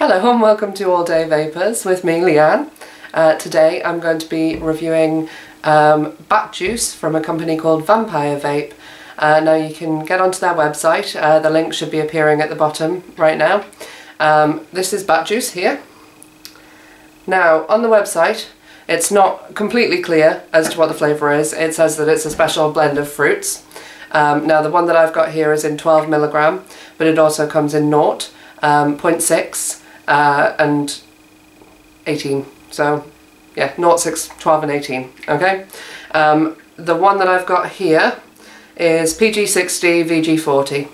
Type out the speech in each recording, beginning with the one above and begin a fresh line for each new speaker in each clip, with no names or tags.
Hello and welcome to All Day Vapers with me, Leanne. Today I'm going to be reviewing Batjuice from a company called Vape. Now you can get onto their website, the link should be appearing at the bottom right now. This is Batjuice here. Now on the website it's not completely clear as to what the flavour is. It says that it's a special blend of fruits. Now the one that I've got here is in 12mg, but it also comes in 0, 0.6 and 18. So yeah, 0, 6, 12 and 18. Okay. The one that I've got here is PG60 VG40.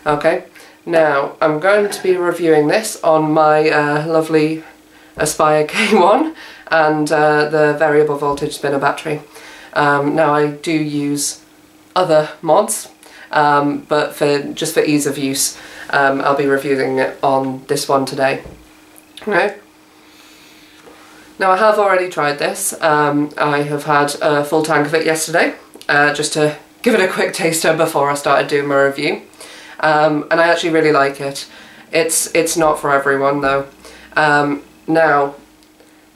Okay. Now I'm going to be reviewing this on my lovely Aspire K1 and the variable voltage spinner battery. Now I do use other mods, but just for ease of use, I'll be reviewing it on this one today. Okay. Now I have already tried this. I have had a full tank of it yesterday, just to give it a quick taster before I started doing my review. And I actually really like it. It's not for everyone though. Now,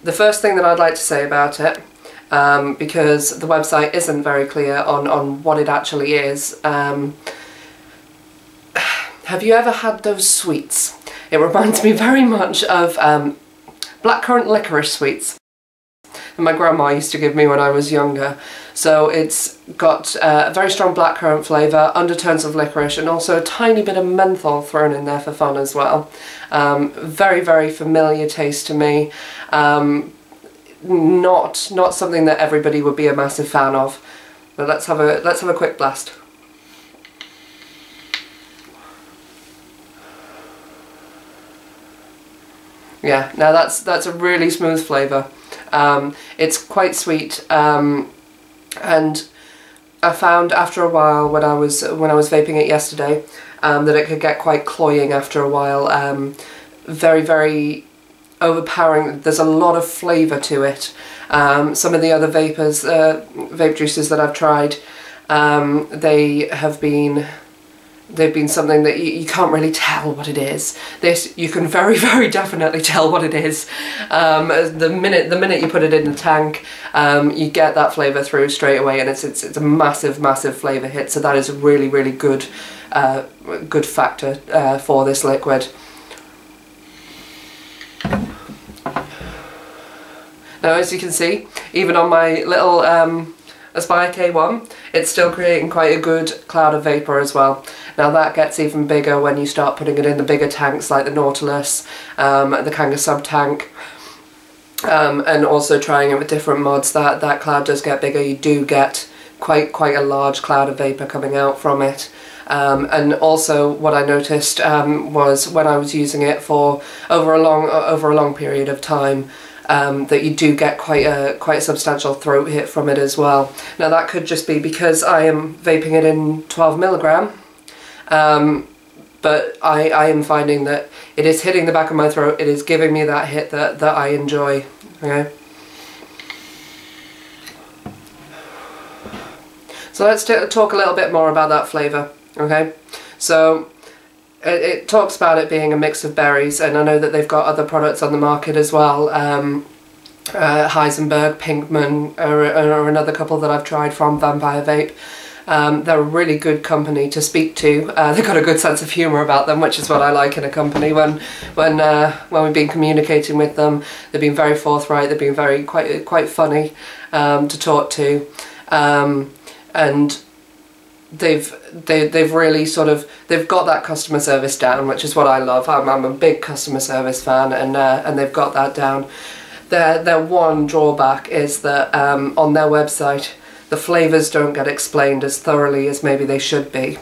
the first thing that I'd like to say about it, because the website isn't very clear on what it actually is. Have you ever had those sweets? It reminds me very much of blackcurrant licorice sweets that my grandma used to give me when I was younger. So it's got a very strong blackcurrant flavour, undertones of licorice, and also a tiny bit of menthol thrown in there for fun as well. Very, very familiar taste to me. Not something that everybody would be a massive fan of. But let's have a quick blast. Yeah, now that's a really smooth flavour. It's quite sweet, and I found after a while when I was vaping it yesterday that it could get quite cloying after a while. Very, very overpowering. There's a lot of flavour to it. Some of the other vape juices that I've tried, they've been something that you can't really tell what it is. This, you can very, very definitely tell what it is. The minute you put it in the tank, you get that flavour through straight away, and it's a massive, massive flavour hit. So that is a really, really good good factor for this liquid. Now, as you can see, even on my little Aspire K1, it's still creating quite a good cloud of vapour as well. Now that gets even bigger when you start putting it in the bigger tanks like the Nautilus, the Kanga sub tank, and also trying it with different mods. That cloud does get bigger. You do get quite a large cloud of vapour coming out from it. And also what I noticed was when I was using it for over a long period of time, that you do get quite a substantial throat hit from it as well. Now that could just be because I am vaping it in 12mg, but I am finding that it is hitting the back of my throat. It is giving me that hit that I enjoy. Okay. So let's talk a little bit more about that flavour. Okay. So it talks about it being a mix of berries, and I know that they've got other products on the market as well. Heisenberg, Pinkman are another couple that I've tried from Vape. They're a really good company to speak to. They've got a good sense of humour about them, which is what I like in a company. When we've been communicating with them, they've been very forthright. They've been very quite funny to talk to, and they've really they've got that customer service down, which is what I love. I'm a big customer service fan, and they've got that down. Their one drawback is that on their website the flavours don't get explained as thoroughly as maybe they should be.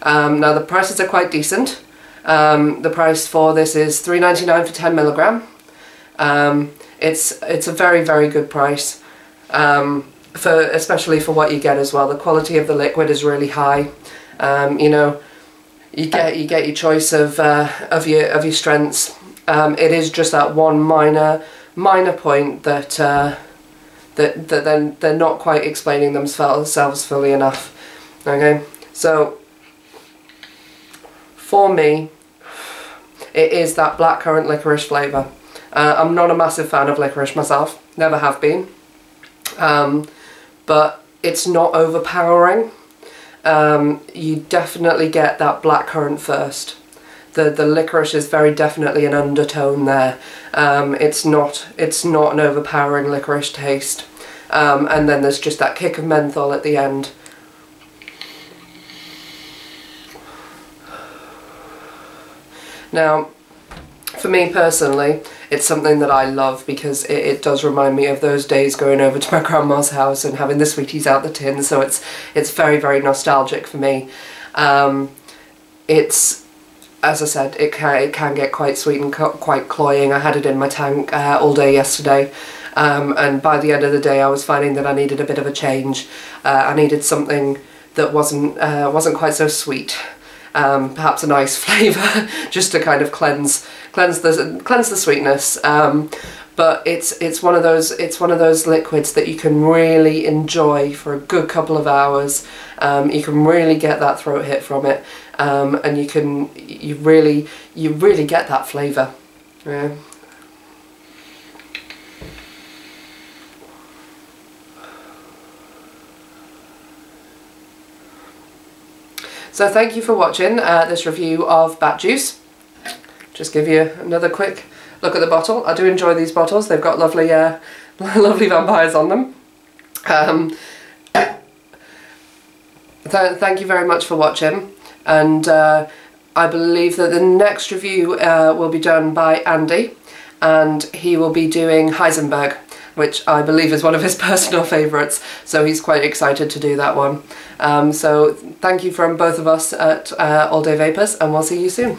Now the prices are quite decent. The price for this is $3.99 for 10mg. It's a very, very good price. Especially for what you get as well. The quality of the liquid is really high. You know, you get your choice of your strengths. It is just that one minor point that they're not quite explaining themselves fully enough. Okay, so for me, it is that blackcurrant licorice flavour. I'm not a massive fan of licorice myself, never have been, but it's not overpowering. You definitely get that blackcurrant first. The licorice is very definitely an undertone there. It's not an overpowering licorice taste. And then there's just that kick of menthol at the end. Now, for me personally, it's something that I love because it does remind me of those days going over to my grandma's house and having the sweeties out the tin, so it's very, very nostalgic for me. It's, as I said, it can get quite sweet and quite cloying. I had it in my tank all day yesterday, and by the end of the day I was finding that I needed a bit of a change. I needed something that wasn't quite so sweet. Perhaps a nice flavour, just to kind of cleanse the sweetness. But it's one of those liquids that you can really enjoy for a good couple of hours. You can really get that throat hit from it, and you really get that flavour. Yeah. So thank you for watching this review of Batjuice. Just give you another quick look at the bottle. I do enjoy these bottles. They've got lovely, lovely vampires on them. Thank you very much for watching, and I believe that the next review will be done by Andy, and he will be doing Heisenberg, which I believe is one of his personal favourites, so he's quite excited to do that one. So thank you from both of us at All Day Vapers, and we'll see you soon.